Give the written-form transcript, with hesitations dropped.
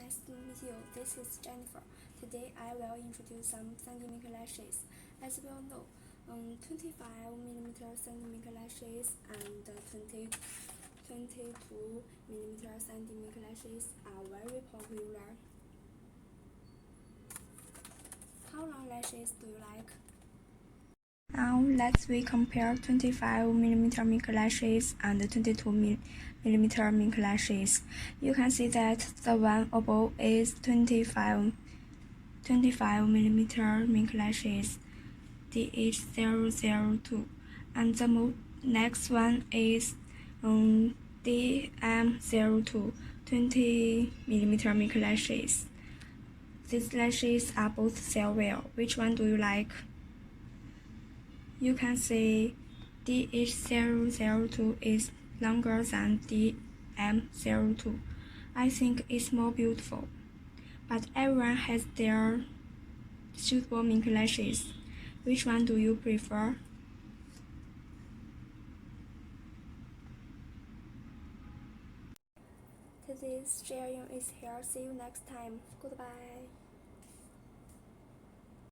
Nice to meet you. This is Jennifer. Today I will introduce some sandy mink lashes. As we all know, 25mm sandy mink lashes and 22mm sandy mink lashes are very popular. How long lashes do you like? Now let's compare 25mm mink lashes and 22mm mink lashes. You can see that the one above is 25mm mink lashes, DH002, and the next one is DM02, 20mm mink lashes. These lashes are both sell well. Which one do you like? You can see DH002 is longer than DM02. I think it's more beautiful. But everyone has their suitable mink lashes. Which one do you prefer? Today's sharing is here. See you next time. Goodbye.